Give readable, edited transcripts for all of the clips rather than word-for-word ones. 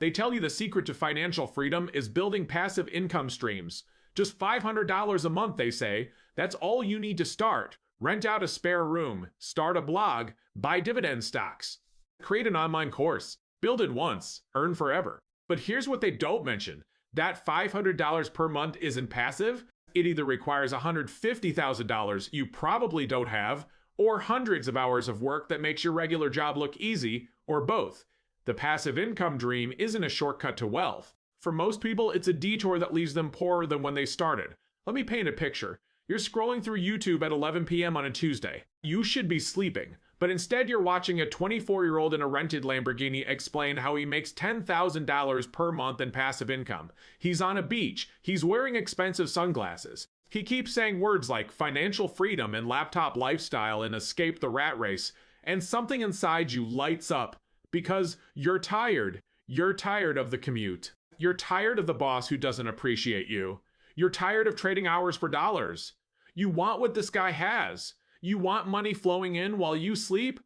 They tell you the secret to financial freedom is building passive income streams. Just $500 a month, they say. That's all you need to start. Rent out a spare room, start a blog, buy dividend stocks, create an online course, build it once, earn forever. But here's what they don't mention. That $500 per month isn't passive. It either requires $150,000 you probably don't have, or hundreds of hours of work that makes your regular job look easy, or both. The passive income dream isn't a shortcut to wealth. For most people, it's a detour that leaves them poorer than when they started. Let me paint a picture. You're scrolling through YouTube at 11 p.m. on a Tuesday. You should be sleeping, but instead you're watching a 24-year-old in a rented Lamborghini explain how he makes $10,000 per month in passive income. He's on a beach. He's wearing expensive sunglasses. He keeps saying words like financial freedom and laptop lifestyle and escape the rat race, and something inside you lights up because you're tired. You're tired of the commute. You're tired of the boss who doesn't appreciate you. You're tired of trading hours for dollars. You want what this guy has. You want money flowing in while you sleep?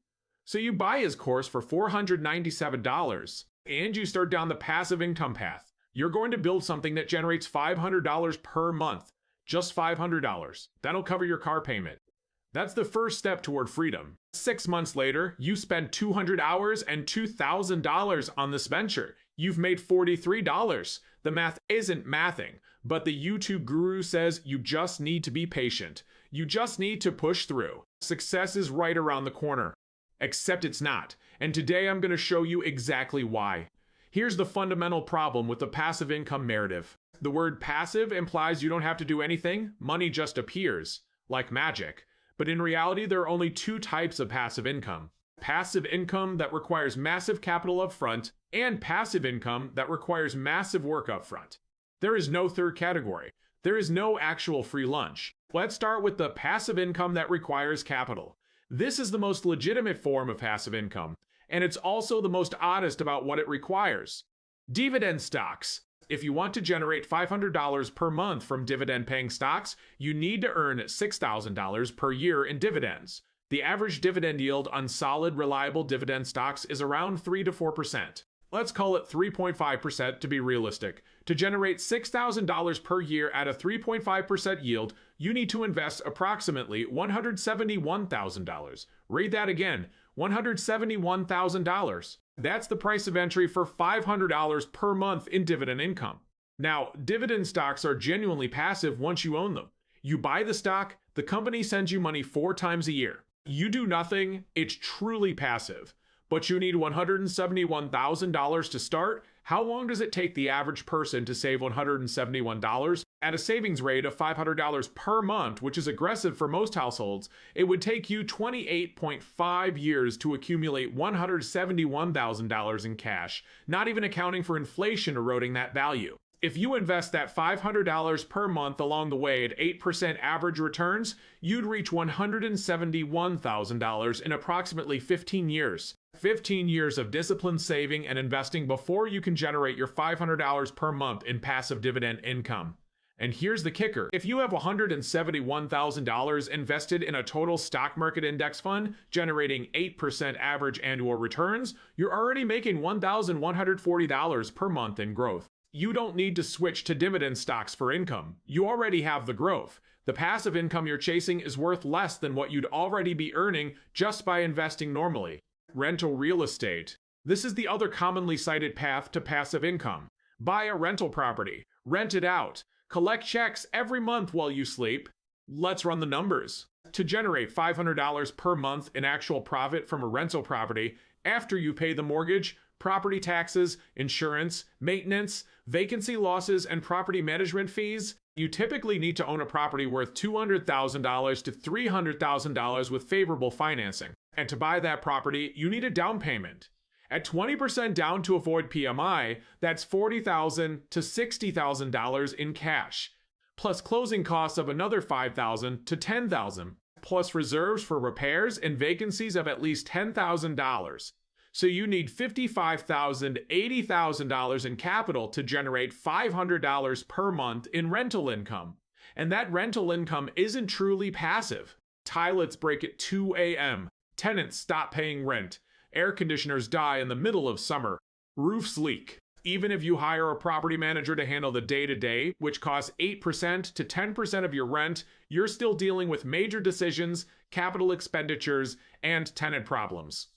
So you buy his course for $497 and you start down the passive income path. You're going to build something that generates $500 per month. Just $500. That'll cover your car payment. That's the first step toward freedom. 6 months later, you spend 200 hours and $2,000 on this venture. You've made $43. The math isn't mathing, but the YouTube guru says you just need to be patient. You just need to push through. Success is right around the corner. Except it's not. And today I'm going to show you exactly why. Here's the fundamental problem with the passive income narrative. The word passive implies you don't have to do anything. Money just appears, like magic. But in reality, there are only two types of passive income. Passive income that requires massive capital up front, and passive income that requires massive work up front. There is no third category. There is no actual free lunch. Let's start with the passive income that requires capital. This is the most legitimate form of passive income, and it's also the most honest about what it requires. Dividend stocks. If you want to generate $500 per month from dividend-paying stocks, you need to earn $6,000 per year in dividends. The average dividend yield on solid, reliable dividend stocks is around 3 to 4%. Let's call it 3.5% to be realistic. To generate $6,000 per year at a 3.5% yield, you need to invest approximately $171,000. Read that again, $171,000. That's the price of entry for $500 per month in dividend income. Now, dividend stocks are genuinely passive once you own them. You buy the stock, the company sends you money 4 times a year. You do nothing, it's truly passive. But you need $171,000 to start. How long does it take the average person to save $171? At a savings rate of $500 per month, which is aggressive for most households, it would take you 28.5 years to accumulate $171,000 in cash, not even accounting for inflation eroding that value. If you invest that $500 per month along the way at 8% average returns, you'd reach $171,000 in approximately 15 years. 15 years of disciplined saving and investing before you can generate your $500 per month in passive dividend income. And here's the kicker. If you have $171,000 invested in a total stock market index fund, generating 8% average annual returns, you're already making $1,140 per month in growth. You don't need to switch to dividend stocks for income. You already have the growth. The passive income you're chasing is worth less than what you'd already be earning just by investing normally. Rental real estate. This is the other commonly cited path to passive income. Buy a rental property, rent it out, collect checks every month while you sleep. Let's run the numbers. To generate $500 per month in actual profit from a rental property after you pay the mortgage, property taxes, insurance, maintenance, vacancy losses, and property management fees, you typically need to own a property worth $200,000 to $300,000 with favorable financing. And to buy that property, you need a down payment. At 20% down to avoid PMI, that's $40,000 to $60,000 in cash, plus closing costs of another $5,000 to $10,000, plus reserves for repairs and vacancies of at least $10,000. So you need $55,000 to $80,000 in capital to generate $500 per month in rental income. And that rental income isn't truly passive. Toilets break at 2 a.m. Tenants stop paying rent. Air conditioners die in the middle of summer. Roofs leak. Even if you hire a property manager to handle the day-to-day, which costs 8% to 10% of your rent, you're still dealing with major decisions, capital expenditures, and tenant problems.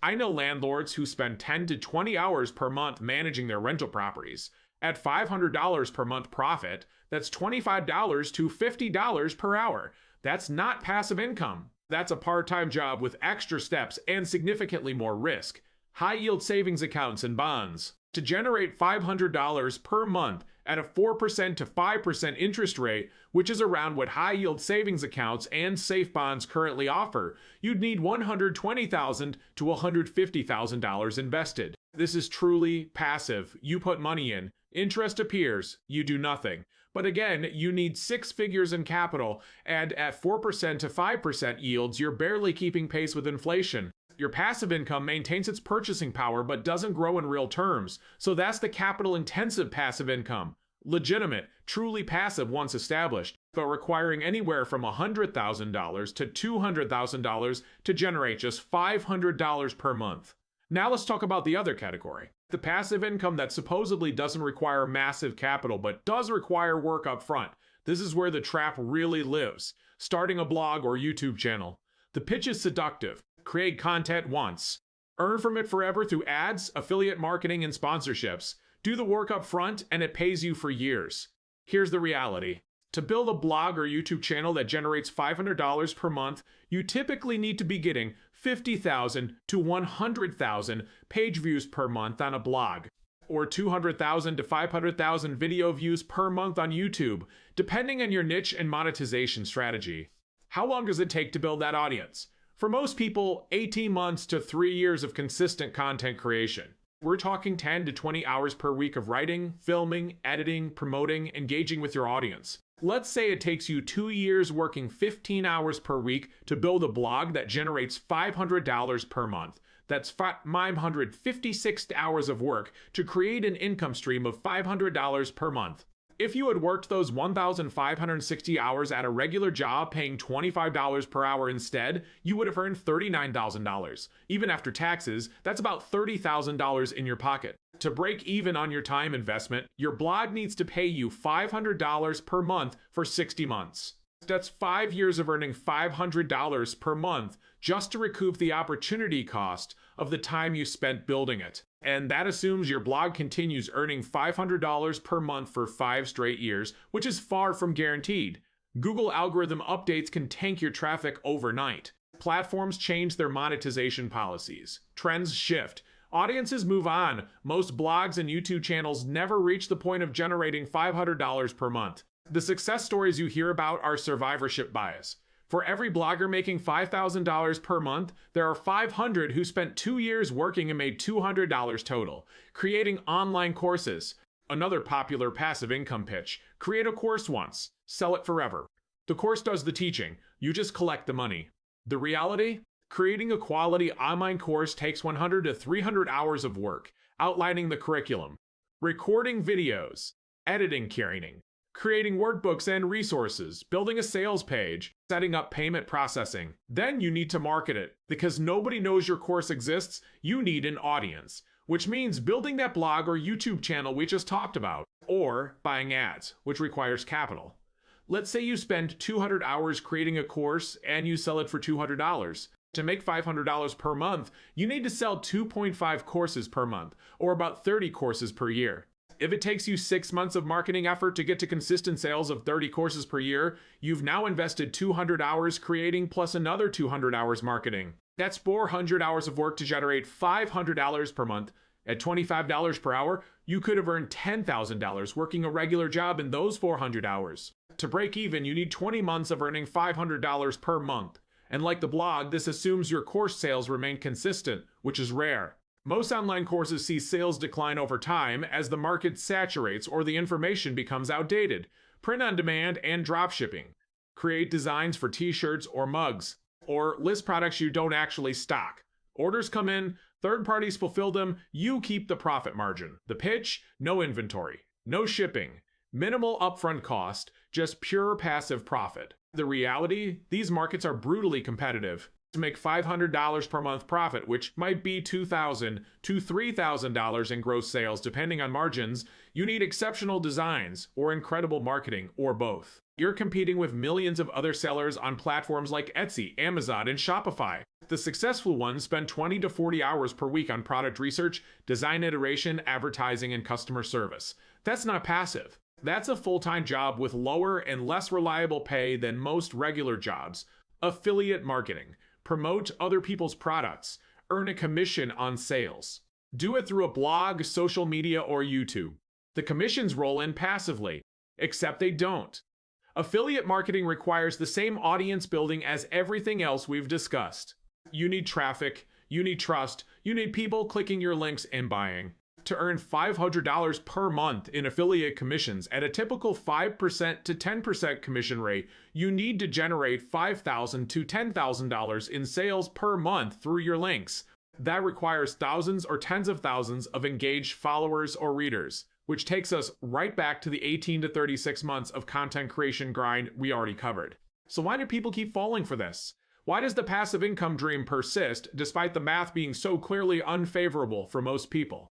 I know landlords who spend 10 to 20 hours per month managing their rental properties. At $500 per month profit, that's $25 to $50 per hour. That's not passive income. That's a part-time job with extra steps and significantly more risk. High-yield savings accounts and bonds. To generate $500 per month at a 4% to 5% interest rate, which is around what high-yield savings accounts and safe bonds currently offer, you'd need $120,000 to $150,000 invested. This is truly passive. You put money in, interest appears, you do nothing. But again, you need 6 figures in capital, and at 4% to 5% yields, you're barely keeping pace with inflation. Your passive income maintains its purchasing power but doesn't grow in real terms, so that's the capital-intensive passive income. Legitimate, truly passive once established, but requiring anywhere from $100,000 to $200,000 to generate just $500 per month. Now let's talk about the other category. The passive income that supposedly doesn't require massive capital but does require work up front. This is where the trap really lives. Starting a blog or YouTube channel. The pitch is seductive. Create content once. Earn from it forever through ads, affiliate marketing, and sponsorships. Do the work up front and it pays you for years. Here's the reality. To build a blog or YouTube channel that generates $500 per month, you typically need to be getting 50,000 to 100,000 page views per month on a blog, or 200,000 to 500,000 video views per month on YouTube, depending on your niche and monetization strategy. How long does it take to build that audience? For most people, 18 months to 3 years of consistent content creation. We're talking 10 to 20 hours per week of writing, filming, editing, promoting, engaging with your audience. Let's say it takes you 2 years working 15 hours per week to build a blog that generates $500 per month. That's 556 hours of work to create an income stream of $500 per month. If you had worked those 1,560 hours at a regular job paying $25 per hour instead, you would have earned $39,000. Even after taxes, that's about $30,000 in your pocket. To break even on your time investment, your blog needs to pay you $500 per month for 60 months. That's 5 years of earning $500 per month just to recoup the opportunity cost of the time you spent building it. And that assumes your blog continues earning $500 per month for 5 straight years, which is far from guaranteed. Google algorithm updates can tank your traffic overnight. Platforms change their monetization policies. Trends shift. Audiences move on. Most blogs and YouTube channels never reach the point of generating $500 per month. The success stories you hear about are survivorship bias. For every blogger making $5,000 per month, there are 500 who spent 2 years working and made $200 total. Creating online courses. Another popular passive income pitch. Create a course once, sell it forever. The course does the teaching, you just collect the money. The reality? Creating a quality online course takes 100 to 300 hours of work, outlining the curriculum, recording videos, editing training, creating workbooks and resources, building a sales page, setting up payment processing. Then you need to market it. Because nobody knows your course exists, you need an audience, which means building that blog or YouTube channel we just talked about, or buying ads, which requires capital. Let's say you spend 200 hours creating a course and you sell it for $200. To make $500 per month, you need to sell 2.5 courses per month, or about 30 courses per year. If it takes you 6 months of marketing effort to get to consistent sales of 30 courses per year, you've now invested 200 hours creating plus another 200 hours marketing. That's 400 hours of work to generate $500 per month. At $25 per hour, you could have earned $10,000 working a regular job in those 400 hours. To break even, you need 20 months of earning $500 per month. And like the blog, this assumes your course sales remain consistent, which is rare. Most online courses see sales decline over time as the market saturates or the information becomes outdated. Print on demand and dropshipping. Create designs for t-shirts or mugs. Or list products you don't actually stock. Orders come in, third parties fulfill them, you keep the profit margin. The pitch? No inventory, no shipping, minimal upfront cost, just pure passive profit. The reality? These markets are brutally competitive. to make $500 per month profit, which might be $2,000 to $3,000 in gross sales depending on margins, you need exceptional designs or incredible marketing or both. You're competing with millions of other sellers on platforms like Etsy, Amazon, and Shopify. The successful ones spend 20 to 40 hours per week on product research, design iteration, advertising, and customer service. That's not passive. That's a full-time job with lower and less reliable pay than most regular jobs. Affiliate marketing. Promote other people's products. Earn a commission on sales. Do it through a blog, social media, or YouTube. The commissions roll in passively, except they don't. Affiliate marketing requires the same audience building as everything else we've discussed. You need traffic, you need trust, you need people clicking your links and buying. To earn $500 per month in affiliate commissions at a typical 5% to 10% commission rate, you need to generate $5,000 to $10,000 in sales per month through your links. That requires thousands or tens of thousands of engaged followers or readers, which takes us right back to the 18 to 36 months of content creation grind we already covered. So why do people keep falling for this? Why does the passive income dream persist despite the math being so clearly unfavorable for most people?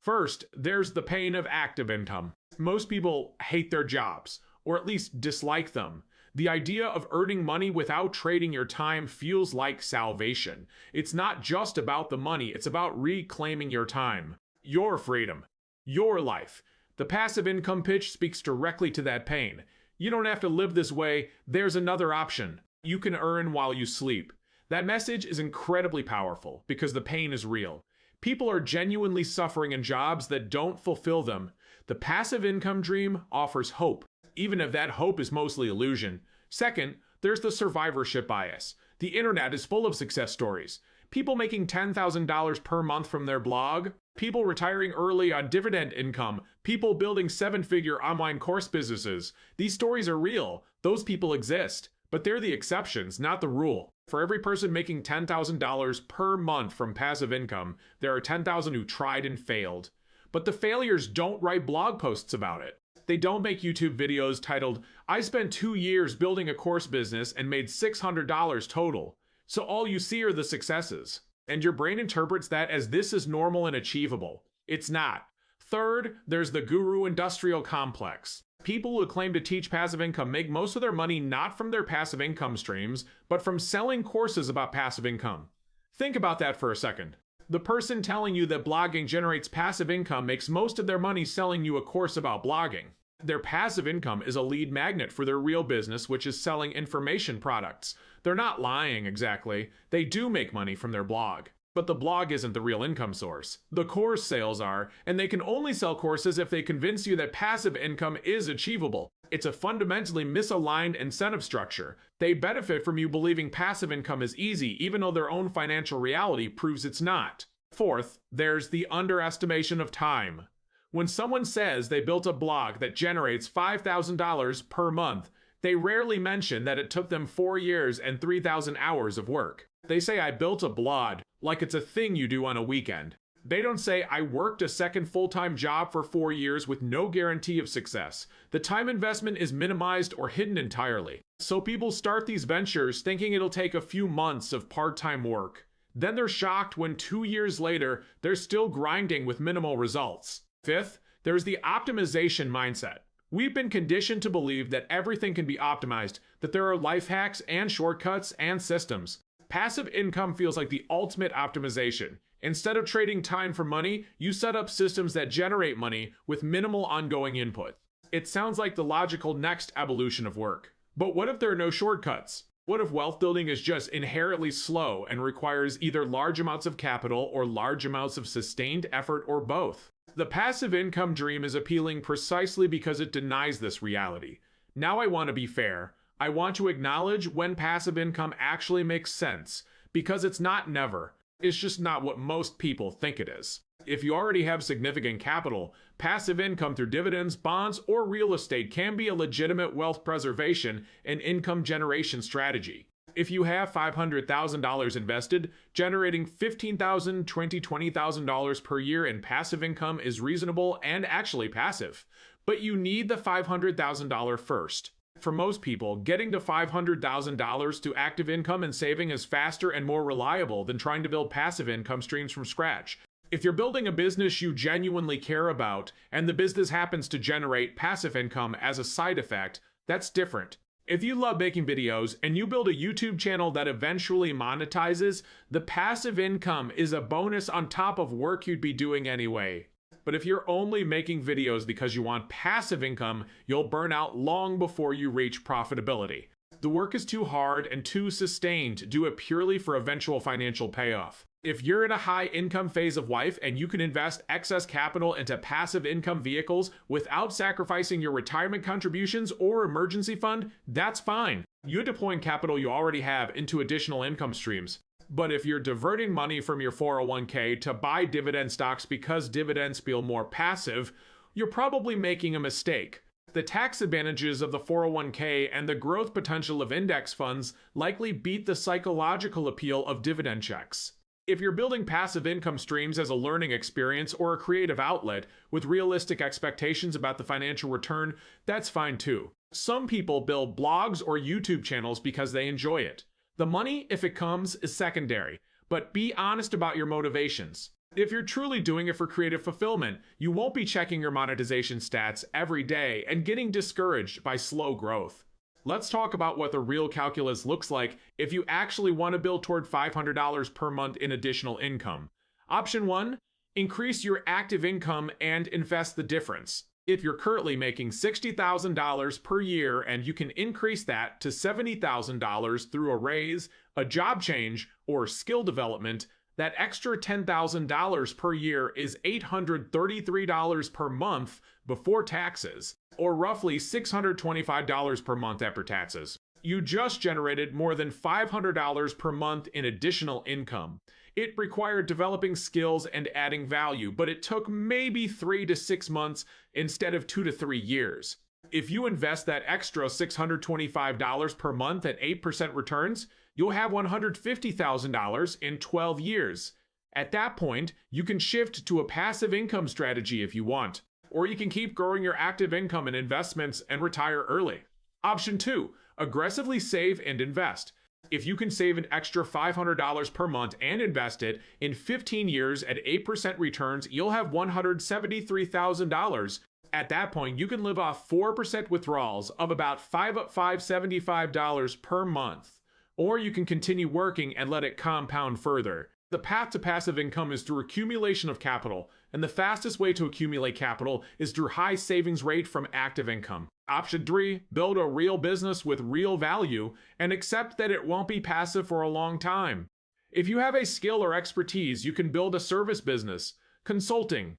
First, there's the pain of active income. Most people hate their jobs, or at least dislike them. The idea of earning money without trading your time feels like salvation. It's not just about the money, it's about reclaiming your time, your freedom, your life. The passive income pitch speaks directly to that pain. You don't have to live this way, there's another option. You can earn while you sleep. That message is incredibly powerful because the pain is real. People are genuinely suffering in jobs that don't fulfill them. The passive income dream offers hope, even if that hope is mostly illusion. Second, there's the survivorship bias. The internet is full of success stories. People making $10,000 per month from their blog, people retiring early on dividend income, people building seven-figure online course businesses. These stories are real. Those people exist. But they're the exceptions, not the rule. For every person making $10,000 per month from passive income, there are 10,000 who tried and failed. But the failures don't write blog posts about it. They don't make YouTube videos titled, "I spent 2 years building a course business and made $600 total." So all you see are the successes. And your brain interprets that as this is normal and achievable. It's not. Third, there's the guru industrial complex. People who claim to teach passive income make most of their money not from their passive income streams, but from selling courses about passive income. Think about that for a second. The person telling you that blogging generates passive income makes most of their money selling you a course about blogging. Their passive income is a lead magnet for their real business, which is selling information products. They're not lying exactly. They do make money from their blog. But the blog isn't the real income source. The course sales are, and they can only sell courses if they convince you that passive income is achievable. It's a fundamentally misaligned incentive structure. They benefit from you believing passive income is easy, even though their own financial reality proves it's not. Fourth, there's the underestimation of time. When someone says they built a blog that generates $5,000 per month, they rarely mention that it took them 4 years and 3,000 hours of work. They say, "I built a blog," like it's a thing you do on a weekend. They don't say, "I worked a second full-time job for 4 years with no guarantee of success." The time investment is minimized or hidden entirely. So people start these ventures thinking it'll take a few months of part-time work. Then they're shocked when 2 years later, they're still grinding with minimal results. Fifth, there's the optimization mindset. We've been conditioned to believe that everything can be optimized, that there are life hacks and shortcuts and systems. Passive income feels like the ultimate optimization. Instead of trading time for money, you set up systems that generate money with minimal ongoing input. It sounds like the logical next evolution of work. But what if there are no shortcuts? What if wealth building is just inherently slow and requires either large amounts of capital or large amounts of sustained effort or both? The passive income dream is appealing precisely because it denies this reality. Now I want to be fair. I want to acknowledge when passive income actually makes sense, because it's not never. It's just not what most people think it is. If you already have significant capital, passive income through dividends, bonds, or real estate can be a legitimate wealth preservation and income generation strategy. If you have $500,000 invested, generating $15,000, $20,000 per year in passive income is reasonable and actually passive. But you need the $500,000 first. For most people, getting to $500,000 to active income and saving is faster and more reliable than trying to build passive income streams from scratch. If you're building a business you genuinely care about, and the business happens to generate passive income as a side effect, that's different. If you love making videos and you build a YouTube channel that eventually monetizes, the passive income is a bonus on top of work you'd be doing anyway. But if you're only making videos because you want passive income, you'll burn out long before you reach profitability. The work is too hard and too sustained to do it purely for eventual financial payoff. If you're in a high income phase of life and you can invest excess capital into passive income vehicles without sacrificing your retirement contributions or emergency fund, that's fine. You're deploying capital you already have into additional income streams. But if you're diverting money from your 401k to buy dividend stocks because dividends feel more passive, you're probably making a mistake. The tax advantages of the 401k and the growth potential of index funds likely beat the psychological appeal of dividend checks. If you're building passive income streams as a learning experience or a creative outlet with realistic expectations about the financial return, that's fine too. Some people build blogs or YouTube channels because they enjoy it. The money, if it comes, is secondary, but be honest about your motivations. If you're truly doing it for creative fulfillment, you won't be checking your monetization stats every day and getting discouraged by slow growth. Let's talk about what the real calculus looks like if you actually want to build toward $500 per month in additional income. Option 1, increase your active income and invest the difference. If you're currently making $60,000 per year and you can increase that to $70,000 through a raise, a job change, or skill development, that extra $10,000 per year is $833 per month before taxes, or roughly $625 per month after taxes. You just generated more than $500 per month in additional income. It required developing skills and adding value, but it took maybe 3 to 6 months instead of 2 to 3 years. If you invest that extra $625 per month at 8% returns, you'll have $150,000 in 12 years. At that point, you can shift to a passive income strategy if you want, or you can keep growing your active income and investments and retire early. Option 2, aggressively save and invest. If you can save an extra $500 per month and invest it in 15 years at 8% returns, you'll have $173,000. At that point, you can live off 4% withdrawals of about $575 per month. Or you can continue working and let it compound further. The path to passive income is through accumulation of capital, and the fastest way to accumulate capital is through high savings rate from active income. Option 3, build a real business with real value and accept that it won't be passive for a long time. If you have a skill or expertise, you can build a service business, consulting,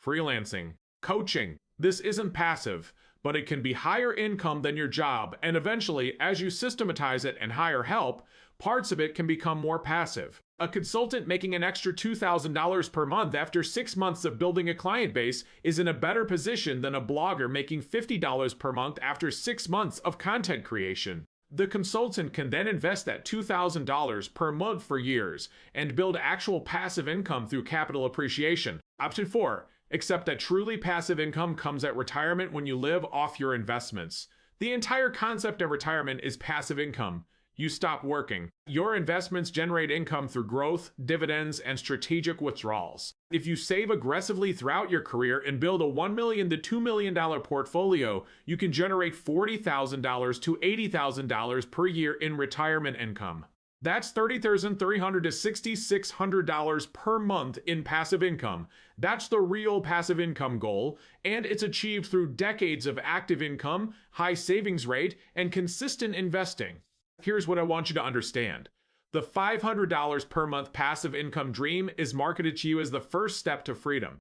freelancing, coaching. This isn't passive, but it can be higher income than your job, and eventually, as you systematize it and hire help, parts of it can become more passive. A consultant making an extra $2,000 per month after 6 months of building a client base is in a better position than a blogger making $50 per month after 6 months of content creation. The consultant can then invest that $2,000 per month for years and build actual passive income through capital appreciation. Option 4, accept that truly passive income comes at retirement when you live off your investments. The entire concept of retirement is passive income. You stop working. Your investments generate income through growth, dividends, and strategic withdrawals. If you save aggressively throughout your career and build a $1 million to $2 million portfolio, you can generate $40,000 to $80,000 per year in retirement income. That's $30,300 to $6,600 per month in passive income. That's the real passive income goal, and it's achieved through decades of active income, high savings rate, and consistent investing. Here's what I want you to understand. The $500 per month passive income dream is marketed to you as the first step to freedom.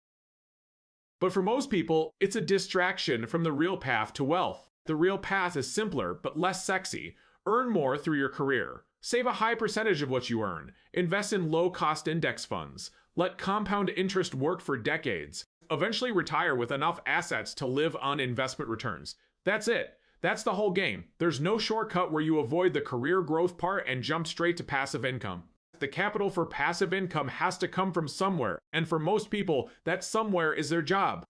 But for most people, it's a distraction from the real path to wealth. The real path is simpler, but less sexy. Earn more through your career. Save a high percentage of what you earn. Invest in low-cost index funds. Let compound interest work for decades. Eventually retire with enough assets to live on investment returns. That's it. That's the whole game. There's no shortcut where you avoid the career growth part and jump straight to passive income. The capital for passive income has to come from somewhere, and for most people, that somewhere is their job.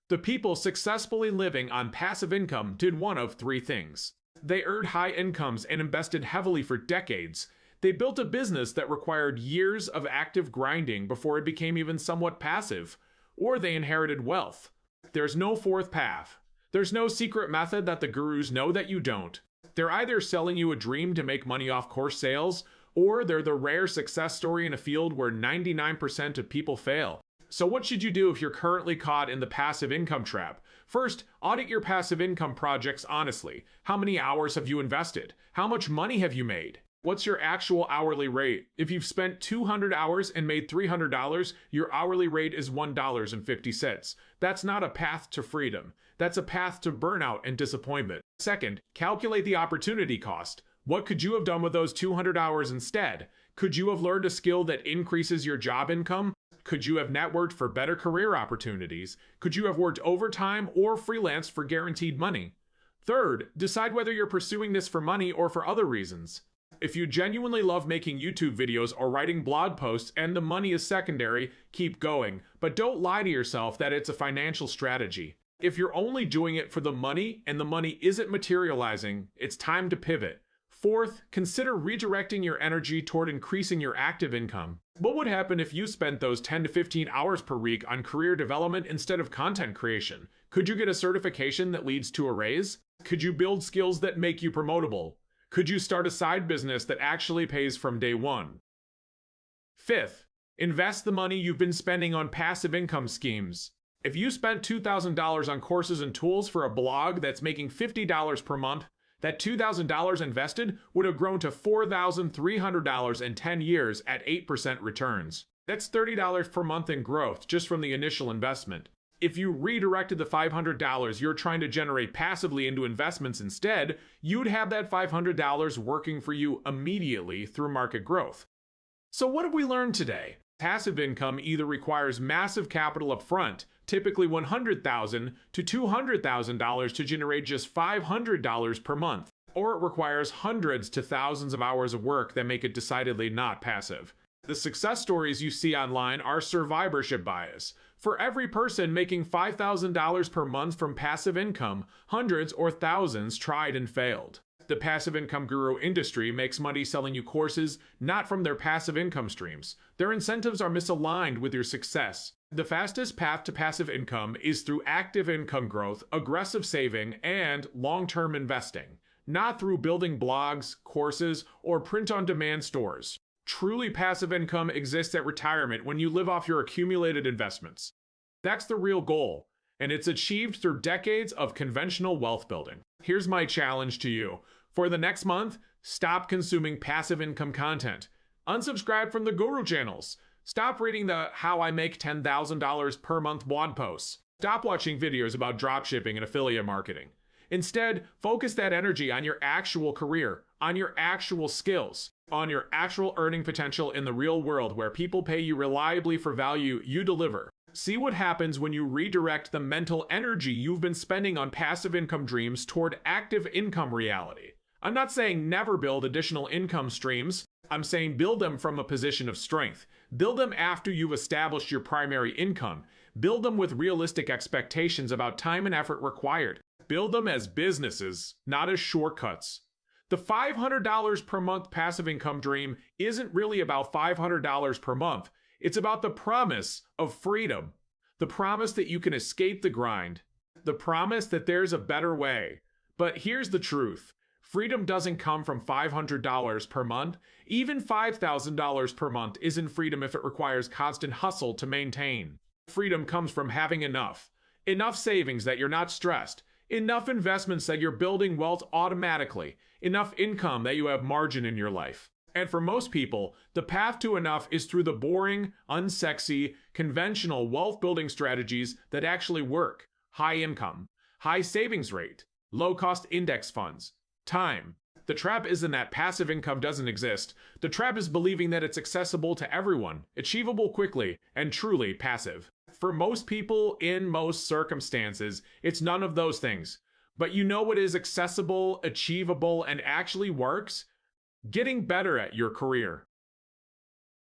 The people successfully living on passive income did one of three things. They earned high incomes and invested heavily for decades. They built a business that required years of active grinding before it became even somewhat passive. Or they inherited wealth. There's no fourth path. There's no secret method that the gurus know that you don't. They're either selling you a dream to make money off course sales, or they're the rare success story in a field where 99% of people fail. So what should you do if you're currently caught in the passive income trap? First, audit your passive income projects honestly. How many hours have you invested? How much money have you made? What's your actual hourly rate? If you've spent 200 hours and made $300, your hourly rate is $1.50. That's not a path to freedom. That's a path to burnout and disappointment. Second, calculate the opportunity cost. What could you have done with those 200 hours instead? Could you have learned a skill that increases your job income? Could you have networked for better career opportunities? Could you have worked overtime or freelanced for guaranteed money? Third, decide whether you're pursuing this for money or for other reasons. If you genuinely love making YouTube videos or writing blog posts and the money is secondary, keep going. But don't lie to yourself that it's a financial strategy. If you're only doing it for the money and the money isn't materializing, it's time to pivot. Fourth, consider redirecting your energy toward increasing your active income. What would happen if you spent those 10 to 15 hours per week on career development instead of content creation? Could you get a certification that leads to a raise? Could you build skills that make you promotable? Could you start a side business that actually pays from day one? Fifth, invest the money you've been spending on passive income schemes. If you spent $2,000 on courses and tools for a blog that's making $50 per month, that $2,000 invested would have grown to $4,300 in 10 years at 8% returns. That's $30 per month in growth just from the initial investment. If you redirected the $500 you're trying to generate passively into investments instead, you'd have that $500 working for you immediately through market growth. So what have we learned today? Passive income either requires massive capital up front, typically $100,000 to $200,000 to generate just $500 per month, or it requires hundreds to thousands of hours of work that make it decidedly not passive. The success stories you see online are survivorship bias. For every person making $5,000 per month from passive income, hundreds or thousands tried and failed. The passive income guru industry makes money selling you courses not from their passive income streams. Their incentives are misaligned with your success. The fastest path to passive income is through active income growth, aggressive saving, and long-term investing, not through building blogs, courses, or print-on-demand stores. Truly passive income exists at retirement when you live off your accumulated investments. That's the real goal, and it's achieved through decades of conventional wealth building. Here's my challenge to you. For the next month, stop consuming passive income content. Unsubscribe from the guru channels. Stop reading the How I Make $10,000 per month blog posts. Stop watching videos about dropshipping and affiliate marketing. Instead, focus that energy on your actual career, on your actual skills, on your actual earning potential in the real world where people pay you reliably for value you deliver. See what happens when you redirect the mental energy you've been spending on passive income dreams toward active income reality. I'm not saying never build additional income streams. I'm saying build them from a position of strength. Build them after you've established your primary income. Build them with realistic expectations about time and effort required. Build them as businesses, not as shortcuts. The $500 per month passive income dream isn't really about $500 per month. It's about the promise of freedom. The promise that you can escape the grind. The promise that there's a better way. But here's the truth. Freedom doesn't come from $500 per month. Even $5,000 per month isn't freedom if it requires constant hustle to maintain. Freedom comes from having enough. Enough savings that you're not stressed. Enough investments that you're building wealth automatically. Enough income that you have margin in your life. And for most people, the path to enough is through the boring, unsexy, conventional wealth-building strategies that actually work. High income, high savings rate, low-cost index funds, time. The trap isn't that passive income doesn't exist. The trap is believing that it's accessible to everyone, achievable quickly, and truly passive. For most people, in most circumstances, it's none of those things. But you know what is accessible, achievable, and actually works? Getting better at your career.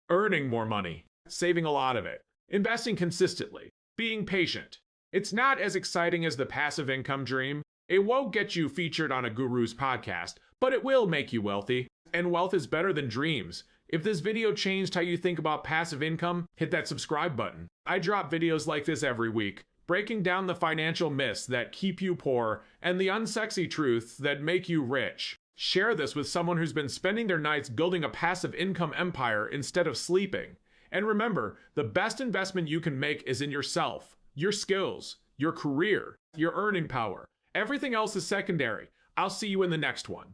Earning more money. Saving a lot of it. Investing consistently. Being patient. It's not as exciting as the passive income dream. It won't get you featured on a guru's podcast, but it will make you wealthy. And wealth is better than dreams. If this video changed how you think about passive income, hit that subscribe button. I drop videos like this every week, breaking down the financial myths that keep you poor and the unsexy truths that make you rich. Share this with someone who's been spending their nights building a passive income empire instead of sleeping. And remember, the best investment you can make is in yourself, your skills, your career, your earning power. Everything else is secondary. I'll see you in the next one.